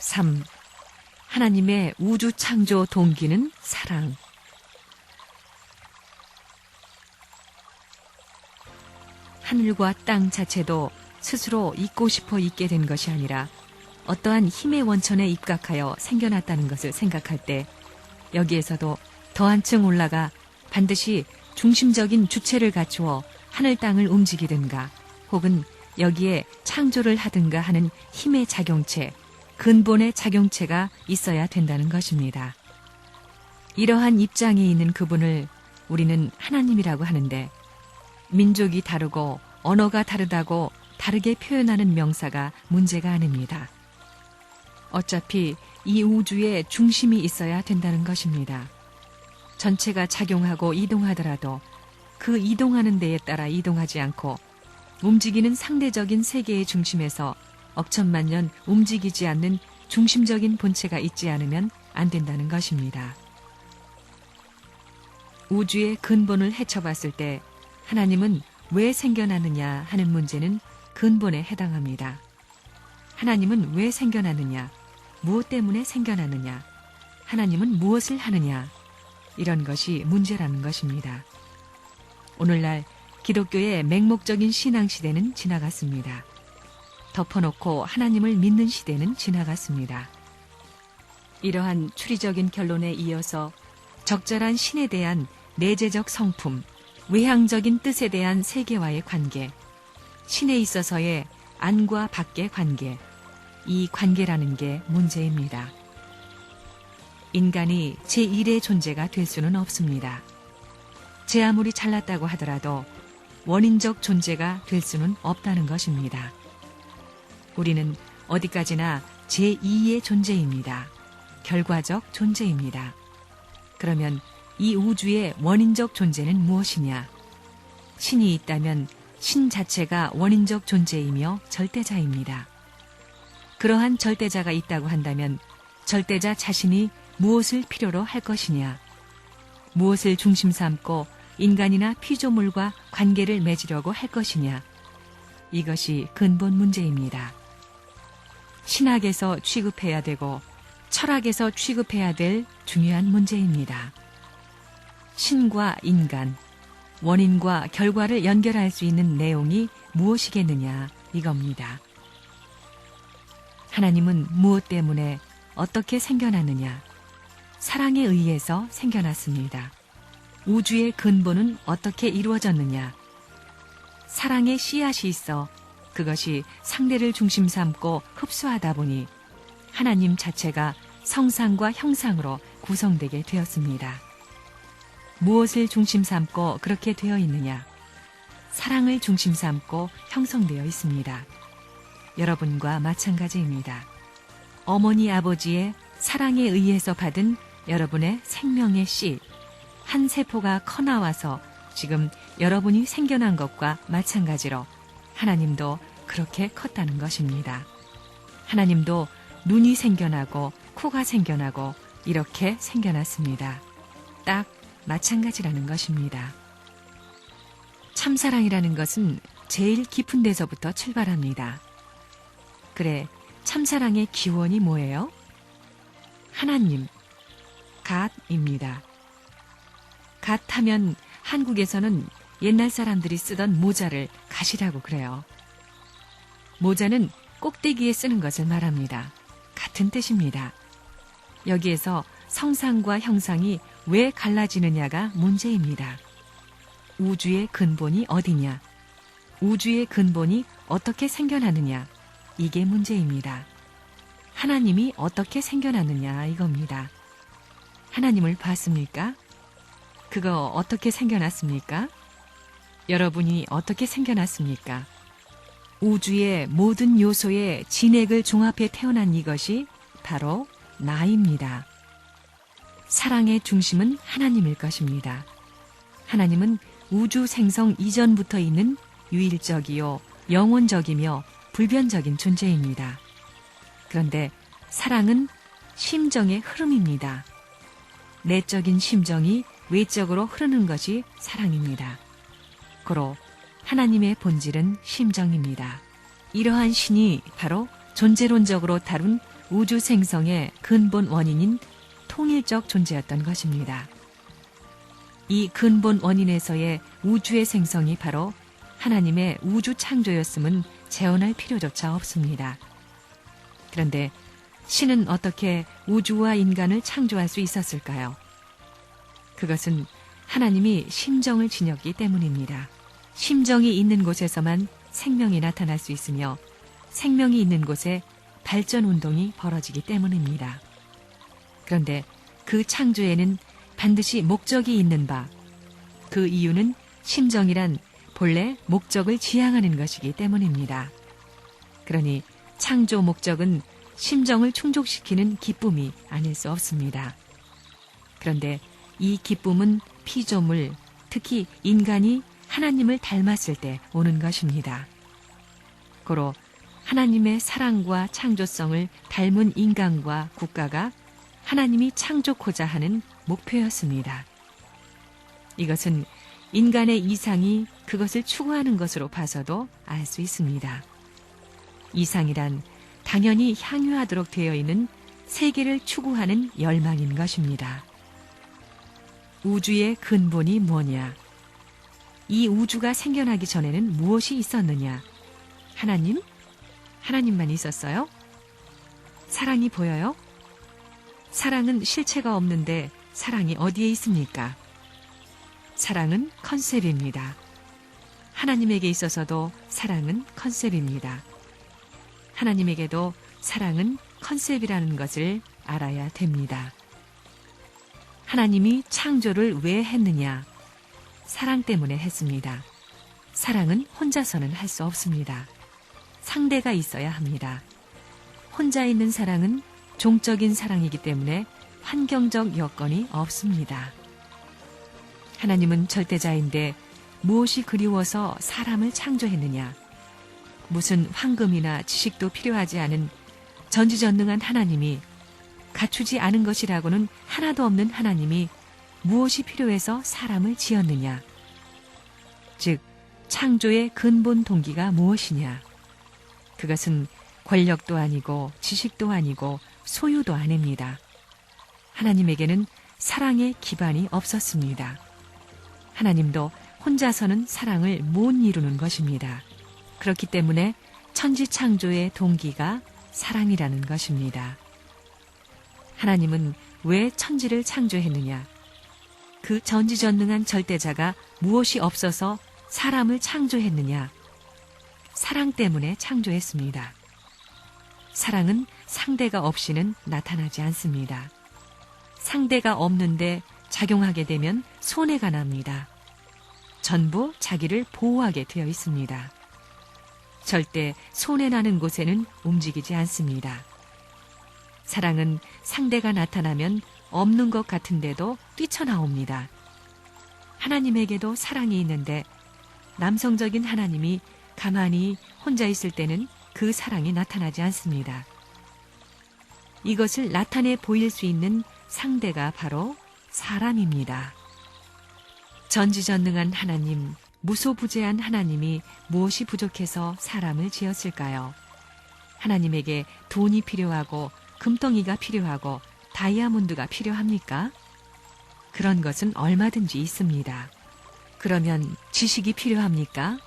3. 하나님의 우주 창조 동기는 사랑. 하늘과 땅 자체도 스스로 있고 싶어 있게 된 것이 아니라 어떠한 힘의 원천에 입각하여 생겨났다는 것을 생각할 때 여기에서도 더 한층 올라가 반드시 중심적인 주체를 갖추어 하늘 땅을 움직이든가 혹은 여기에 창조를 하든가 하는 힘의 작용체, 근본의 작용체가 있어야 된다는 것입니다. 이러한 입장에 있는 그분을 우리는 하나님이라고 하는데 민족이 다르고 언어가 다르다고 다르게 표현하는 명사가 문제가 아닙니다. 어차피 이 우주에 중심이 있어야 된다는 것입니다. 전체가 작용하고 이동하더라도 그 이동하는 데에 따라 이동하지 않고 움직이는 상대적인 세계의 중심에서 억천만년 움직이지 않는 중심적인 본체가 있지 않으면 안 된다는 것입니다. 우주의 근본을 헤쳐봤을 때 하나님은 왜 생겨나느냐 하는 문제는 근본에 해당합니다. 하나님은 왜 생겨나느냐, 무엇 때문에 생겨나느냐, 하나님은 무엇을 하느냐, 이런 것이 문제라는 것입니다. 오늘날 기독교의 맹목적인 신앙시대는 지나갔습니다. 덮어놓고 하나님을 믿는 시대는 지나갔습니다. 이러한 추리적인 결론에 이어서 적절한 신에 대한 내재적 성품, 외향적인 뜻에 대한 세계와의 관계, 신에 있어서의 안과 밖의 관계, 이 관계라는 게 문제입니다. 인간이 제1의 존재가 될 수는 없습니다. 제 아무리 잘났다고 하더라도 원인적 존재가 될 수는 없다는 것입니다. 우리는 어디까지나 제2의 존재입니다. 결과적 존재입니다. 그러면 이 우주의 원인적 존재는 무엇이냐? 신이 있다면 신 자체가 원인적 존재이며 절대자입니다. 그러한 절대자가 있다고 한다면 절대자 자신이 무엇을 필요로 할 것이냐? 무엇을 중심 삼고 인간이나 피조물과 관계를 맺으려고 할 것이냐? 이것이 근본 문제입니다. 신학에서 취급해야 되고 철학에서 취급해야 될 중요한 문제입니다. 신과 인간, 원인과 결과를 연결할 수 있는 내용이 무엇이겠느냐 이겁니다. 하나님은 무엇 때문에 어떻게 생겨났느냐? 사랑에 의해서 생겨났습니다. 우주의 근본은 어떻게 이루어졌느냐? 사랑의 씨앗이 있어 그것이 상대를 중심 삼고 흡수하다 보니 하나님 자체가 성상과 형상으로 구성되게 되었습니다. 무엇을 중심 삼고 그렇게 되어 있느냐? 사랑을 중심 삼고 형성되어 있습니다. 여러분과 마찬가지입니다. 어머니 아버지의 사랑에 의해서 받은 여러분의 생명의 씨, 한 세포가 커나와서 지금 여러분이 생겨난 것과 마찬가지로 하나님도 그렇게 컸다는 것입니다. 하나님도 눈이 생겨나고 코가 생겨나고 이렇게 생겨났습니다. 딱 마찬가지라는 것입니다. 참사랑이라는 것은 제일 깊은 데서부터 출발합니다. 그래, 참사랑의 기원이 뭐예요? 하나님, 갓입니다. 갓 하면 한국에서는 옛날 사람들이 쓰던 모자를 갓이라고 그래요. 모자는 꼭대기에 쓰는 것을 말합니다. 같은 뜻입니다. 여기에서 성상과 형상이 왜 갈라지느냐가 문제입니다. 우주의 근본이 어디냐? 우주의 근본이 어떻게 생겨나느냐? 이게 문제입니다. 하나님이 어떻게 생겨나느냐 이겁니다. 하나님을 봤습니까? 그거 어떻게 생겨났습니까? 여러분이 어떻게 생겨났습니까? 우주의 모든 요소의 진액을 종합해 태어난 이것이 바로 나입니다. 사랑의 중심은 하나님일 것입니다. 하나님은 우주 생성 이전부터 있는 유일적이요 영원적이며 불변적인 존재입니다. 그런데 사랑은 심정의 흐름입니다. 내적인 심정이 외적으로 흐르는 것이 사랑입니다. 고로 하나님의 본질은 심정입니다. 이러한 신이 바로 존재론적으로 다룬 우주 생성의 근본 원인인 통일적 존재였던 것입니다. 이 근본 원인에서의 우주의 생성이 바로 하나님의 우주 창조였음은 재언할 필요조차 없습니다. 그런데 신은 어떻게 우주와 인간을 창조할 수 있었을까요? 그것은 하나님이 심정을 지녔기 때문입니다. 심정이 있는 곳에서만 생명이 나타날 수 있으며 생명이 있는 곳에 발전 운동이 벌어지기 때문입니다. 그런데 그 창조에는 반드시 목적이 있는 바, 그 이유는 심정이란 본래 목적을 지향하는 것이기 때문입니다. 그러니 창조 목적은 심정을 충족시키는 기쁨이 아닐 수 없습니다. 그런데 이 기쁨은 피조물, 특히 인간이 하나님을 닮았을 때 오는 것입니다. 고로 하나님의 사랑과 창조성을 닮은 인간과 국가가 하나님이 창조코자 하는 목표였습니다. 이것은 인간의 이상이 그것을 추구하는 것으로 봐서도 알 수 있습니다. 이상이란 당연히 향유하도록 되어 있는 세계를 추구하는 열망인 것입니다. 우주의 근본이 뭐냐? 이 우주가 생겨나기 전에는 무엇이 있었느냐? 하나님? 하나님만 있었어요? 사랑이 보여요? 사랑은 실체가 없는데 사랑이 어디에 있습니까? 사랑은 컨셉입니다. 하나님에게 있어서도 사랑은 컨셉입니다. 하나님에게도 사랑은 컨셉이라는 것을 알아야 됩니다. 하나님이 창조를 왜 했느냐? 사랑 때문에 했습니다. 사랑은 혼자서는 할 수 없습니다. 상대가 있어야 합니다. 혼자 있는 사랑은 종적인 사랑이기 때문에 환경적 여건이 없습니다. 하나님은 절대자인데 무엇이 그리워서 사람을 창조했느냐? 무슨 황금이나 지식도 필요하지 않은 전지전능한 하나님이, 갖추지 않은 것이라고는 하나도 없는 하나님이 무엇이 필요해서 사람을 지었느냐? 즉, 창조의 근본 동기가 무엇이냐? 그것은 권력도 아니고 지식도 아니고 소유도 아닙니다. 하나님에게는 사랑의 기반이 없었습니다. 하나님도 혼자서는 사랑을 못 이루는 것입니다. 그렇기 때문에 천지 창조의 동기가 사랑이라는 것입니다. 하나님은 왜 천지를 창조했느냐? 그 전지전능한 절대자가 무엇이 없어서 사람을 창조했느냐? 사랑 때문에 창조했습니다. 사랑은 상대가 없이는 나타나지 않습니다. 상대가 없는데 작용하게 되면 손해가 납니다. 전부 자기를 보호하게 되어 있습니다. 절대 손해나는 곳에는 움직이지 않습니다. 사랑은 상대가 나타나면 없는 것 같은데도 뛰쳐나옵니다. 하나님에게도 사랑이 있는데 남성적인 하나님이 가만히 혼자 있을 때는 그 사랑이 나타나지 않습니다. 이것을 나타내 보일 수 있는 상대가 바로 사람입니다. 전지전능한 하나님, 무소부재한 하나님이 무엇이 부족해서 사람을 지었을까요? 하나님에게 돈이 필요하고 금덩이가 필요하고 다이아몬드가 필요합니까? 그런 것은 얼마든지 있습니다. 그러면 지식이 필요합니까?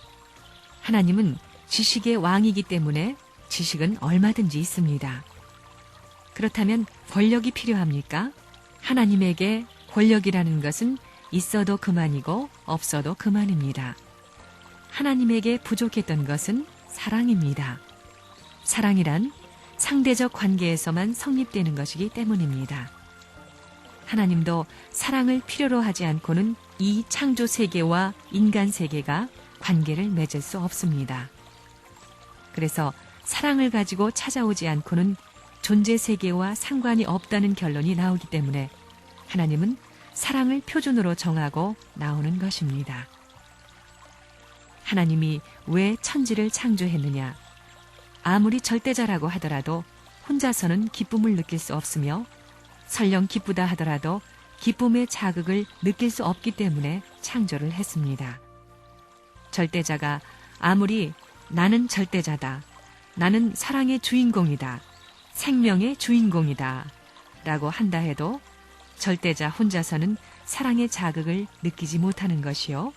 하나님은 지식의 왕이기 때문에 지식은 얼마든지 있습니다. 그렇다면 권력이 필요합니까? 하나님에게 권력이라는 것은 있어도 그만이고 없어도 그만입니다. 하나님에게 부족했던 것은 사랑입니다. 사랑이란 상대적 관계에서만 성립되는 것이기 때문입니다. 하나님도 사랑을 필요로 하지 않고는 이 창조 세계와 인간 세계가 관계를 맺을 수 없습니다. 그래서 사랑을 가지고 찾아오지 않고는 존재 세계와 상관이 없다는 결론이 나오기 때문에 하나님은 사랑을 표준으로 정하고 나오는 것입니다. 하나님이 왜 천지를 창조했느냐? 아무리 절대자라고 하더라도 혼자서는 기쁨을 느낄 수 없으며 설령 기쁘다 하더라도 기쁨의 자극을 느낄 수 없기 때문에 창조를 했습니다. 절대자가 아무리 나는 절대자다, 나는 사랑의 주인공이다, 생명의 주인공이다 라고 한다 해도 절대자 혼자서는 사랑의 자극을 느끼지 못하는 것이요.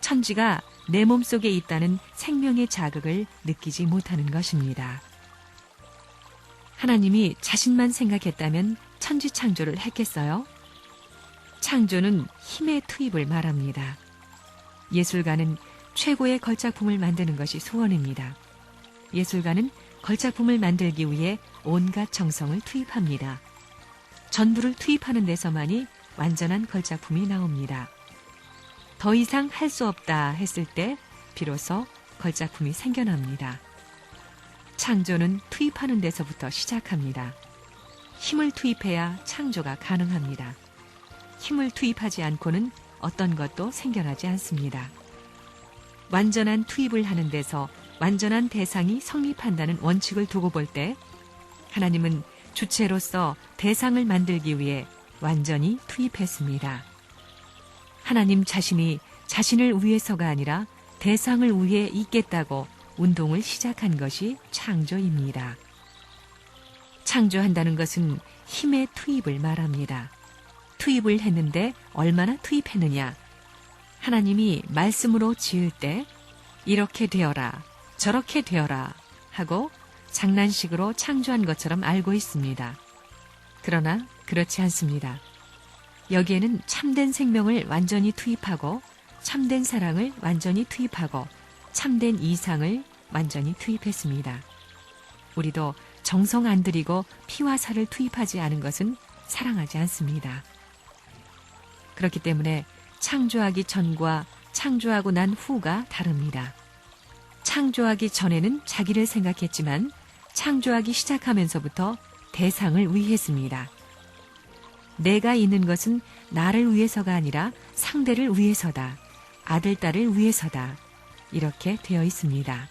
천지가 내 몸속에 있다는 생명의 자극을 느끼지 못하는 것입니다. 하나님이 자신만 생각했다면 천지 창조를 했겠어요? 창조는 힘의 투입을 말합니다. 예술가는 최고의 걸작품을 만드는 것이 소원입니다. 예술가는 걸작품을 만들기 위해 온갖 정성을 투입합니다. 전부를 투입하는 데서만이 완전한 걸작품이 나옵니다. 더 이상 할 수 없다 했을 때 비로소 걸작품이 생겨납니다. 창조는 투입하는 데서부터 시작합니다. 힘을 투입해야 창조가 가능합니다. 힘을 투입하지 않고는 어떤 것도 생겨나지 않습니다. 완전한 투입을 하는 데서 완전한 대상이 성립한다는 원칙을 두고 볼 때 하나님은 주체로서 대상을 만들기 위해 완전히 투입했습니다. 하나님 자신이 자신을 위해서가 아니라 대상을 위해 있겠다고 운동을 시작한 것이 창조입니다. 창조한다는 것은 힘의 투입을 말합니다. 투입을 했는데 얼마나 투입했느냐? 하나님이 말씀으로 지을 때 이렇게 되어라, 저렇게 되어라 하고 장난식으로 창조한 것처럼 알고 있습니다. 그러나 그렇지 않습니다. 여기에는 참된 생명을 완전히 투입하고 참된 사랑을 완전히 투입하고 참된 이상을 완전히 투입했습니다. 우리도 정성 안 들이고 피와 살을 투입하지 않은 것은 사랑하지 않습니다. 그렇기 때문에 창조하기 전과 창조하고 난 후가 다릅니다. 창조하기 전에는 자기를 생각했지만 창조하기 시작하면서부터 대상을 위했습니다. 내가 있는 것은 나를 위해서가 아니라 상대를 위해서다. 아들, 딸을 위해서다. 이렇게 되어 있습니다.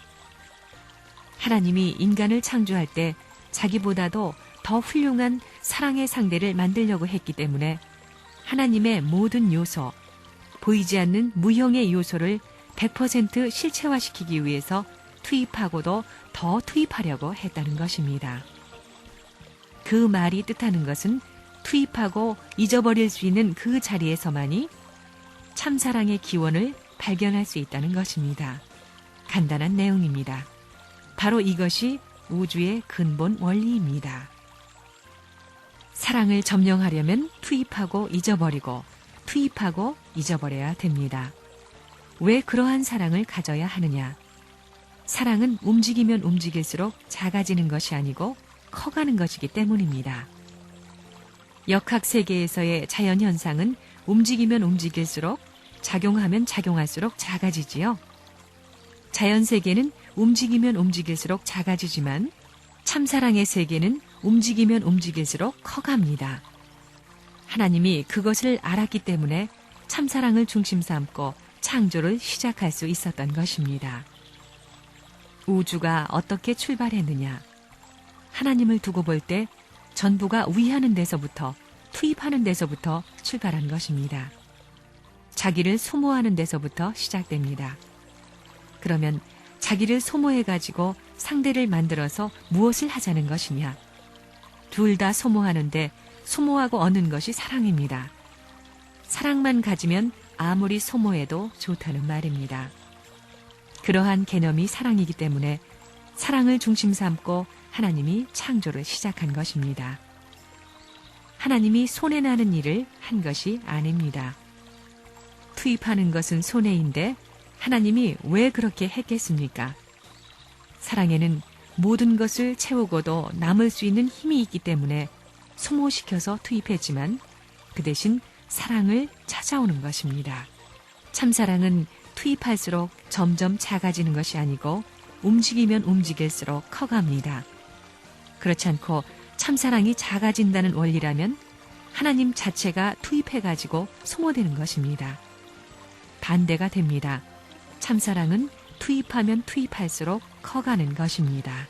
하나님이 인간을 창조할 때 자기보다도 더 훌륭한 사랑의 상대를 만들려고 했기 때문에 하나님의 모든 요소, 보이지 않는 무형의 요소를 100% 실체화시키기 위해서 투입하고도 더 투입하려고 했다는 것입니다. 그 말이 뜻하는 것은 투입하고 잊어버릴 수 있는 그 자리에서만이 참사랑의 기원을 발견할 수 있다는 것입니다. 간단한 내용입니다. 바로 이것이 우주의 근본 원리입니다. 사랑을 점령하려면 투입하고 잊어버리고 투입하고 잊어버려야 됩니다. 왜 그러한 사랑을 가져야 하느냐? 사랑은 움직이면 움직일수록 작아지는 것이 아니고 커가는 것이기 때문입니다. 역학 세계에서의 자연 현상은 움직이면 움직일수록 작용하면 작용할수록 작아지지요. 자연 세계는 움직이면 움직일수록 작아지지만 참사랑의 세계는 움직이면 움직일수록 커갑니다. 하나님이 그것을 알았기 때문에 참사랑을 중심 삼고 창조를 시작할 수 있었던 것입니다. 우주가 어떻게 출발했느냐? 하나님을 두고 볼 때 전부가 위하는 데서부터 투입하는 데서부터 출발한 것입니다. 자기를 소모하는 데서부터 시작됩니다. 그러면 자기를 소모해가지고 상대를 만들어서 무엇을 하자는 것이냐? 둘 다 소모하는데 소모하고 얻는 것이 사랑입니다. 사랑만 가지면 아무리 소모해도 좋다는 말입니다. 그러한 개념이 사랑이기 때문에 사랑을 중심 삼고 하나님이 창조를 시작한 것입니다. 하나님이 손해나는 일을 한 것이 아닙니다. 투입하는 것은 손해인데 하나님이 왜 그렇게 했겠습니까? 사랑에는 모든 것을 채우고도 남을 수 있는 힘이 있기 때문에 소모시켜서 투입했지만 그 대신 사랑을 찾아오는 것입니다. 참사랑은 투입할수록 점점 작아지는 것이 아니고 움직이면 움직일수록 커갑니다. 그렇지 않고 참사랑이 작아진다는 원리라면 하나님 자체가 투입해가지고 소모되는 것입니다. 반대가 됩니다. 참사랑은 투입하면 투입할수록 커가는 것입니다.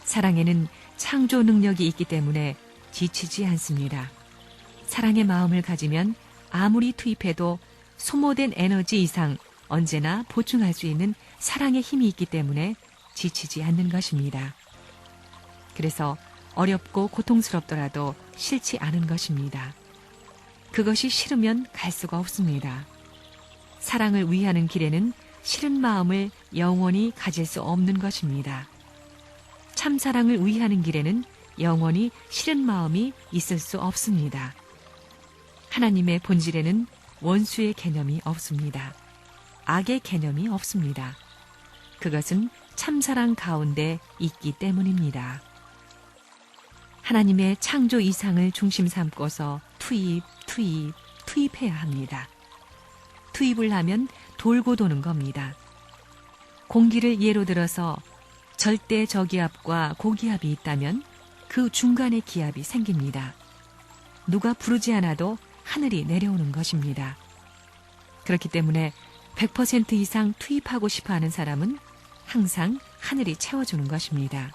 사랑에는 창조 능력이 있기 때문에 지치지 않습니다. 사랑의 마음을 가지면 아무리 투입해도 소모된 에너지 이상 언제나 보충할 수 있는 사랑의 힘이 있기 때문에 지치지 않는 것입니다. 그래서 어렵고 고통스럽더라도 싫지 않은 것입니다. 그것이 싫으면 갈 수가 없습니다. 사랑을 위하는 길에는 싫은 마음을 영원히 가질 수 없는 것입니다. 참 사랑을 위하는 길에는 영원히 싫은 마음이 있을 수 없습니다. 하나님의 본질에는 원수의 개념이 없습니다. 악의 개념이 없습니다. 그것은 참사랑 가운데 있기 때문입니다. 하나님의 창조 이상을 중심 삼고서 투입해야 합니다. 투입을 하면 돌고 도는 겁니다. 공기를 예로 들어서 절대 저기압과 고기압이 있다면 그 중간에 기압이 생깁니다. 누가 부르지 않아도 하늘이 내려오는 것입니다. 그렇기 때문에 100% 이상 투입하고 싶어 하는 사람은 항상 하늘이 채워주는 것입니다.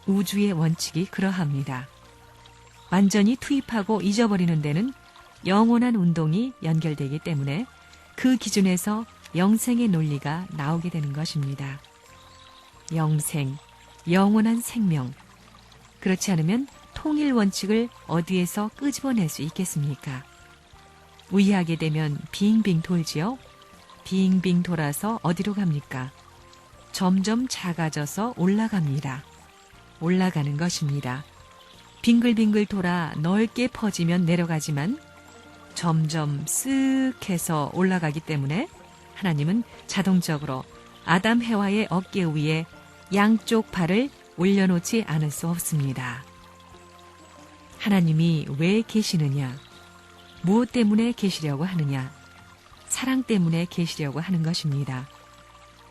우주의 원칙이 그러합니다. 완전히 투입하고 잊어버리는 데는 영원한 운동이 연결되기 때문에 그 기준에서 영생의 논리가 나오게 되는 것입니다. 영생, 영원한 생명. 그렇지 않으면 통일 원칙을 어디에서 끄집어낼 수 있겠습니까? 위하게 되면 빙빙 돌지요? 빙빙 돌아서 어디로 갑니까? 점점 작아져서 올라갑니다. 올라가는 것입니다. 빙글빙글 돌아 넓게 퍼지면 내려가지만 점점 쓱 해서 올라가기 때문에 하나님은 자동적으로 아담 해와의 어깨 위에 양쪽 발을 올려놓지 않을 수 없습니다. 하나님이 왜 계시느냐? 무엇 때문에 계시려고 하느냐? 사랑 때문에 계시려고 하는 것입니다.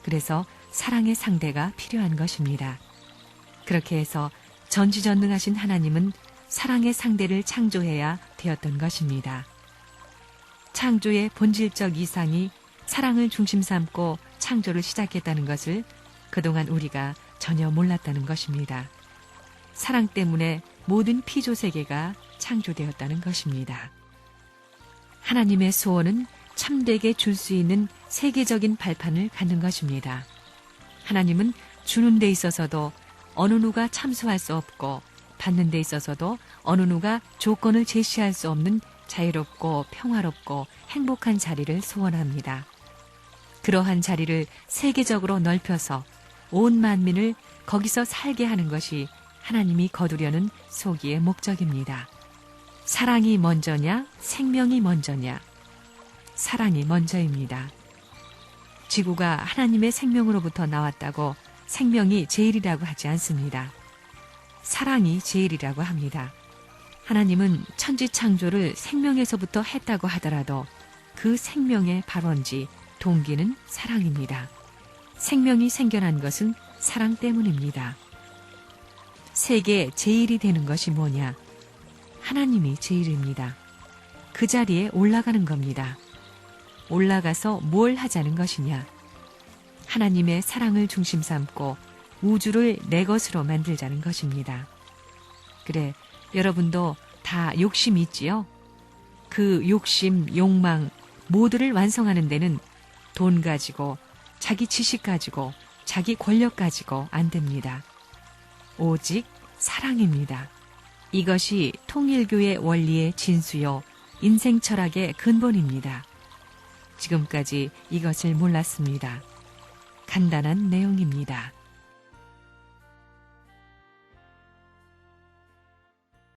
그래서 사랑의 상대가 필요한 것입니다. 그렇게 해서 전지전능하신 하나님은 사랑의 상대를 창조해야 되었던 것입니다. 창조의 본질적 이상이 사랑을 중심 삼고 창조를 시작했다는 것을 그동안 우리가 전혀 몰랐다는 것입니다. 사랑 때문에 모든 피조 세계가 창조되었다는 것입니다. 하나님의 소원은 참되게 줄 수 있는 세계적인 발판을 갖는 것입니다. 하나님은 주는 데 있어서도 어느 누가 참수할 수 없고 받는 데 있어서도 어느 누가 조건을 제시할 수 없는 자유롭고 평화롭고 행복한 자리를 소원합니다. 그러한 자리를 세계적으로 넓혀서 온 만민을 거기서 살게 하는 것이 하나님이 거두려는 소기의 목적입니다. 사랑이 먼저냐, 생명이 먼저냐? 사랑이 먼저입니다. 지구가 하나님의 생명으로부터 나왔다고 생명이 제일이라고 하지 않습니다. 사랑이 제일이라고 합니다. 하나님은 천지 창조를 생명에서부터 했다고 하더라도 그 생명의 발원지, 동기는 사랑입니다. 생명이 생겨난 것은 사랑 때문입니다. 세계 제일이 되는 것이 뭐냐? 하나님이 제일입니다. 그 자리에 올라가는 겁니다. 올라가서 뭘 하자는 것이냐? 하나님의 사랑을 중심 삼고 우주를 내 것으로 만들자는 것입니다. 그래, 여러분도 다 욕심이 있지요? 그 욕심, 욕망 모두를 완성하는 데는 돈 가지고, 자기 지식 가지고, 자기 권력 가지고 안 됩니다. 오직 사랑입니다. 이것이 통일교의 원리의 진수요, 인생 철학의 근본입니다. 지금까지 이것을 몰랐습니다. 간단한 내용입니다.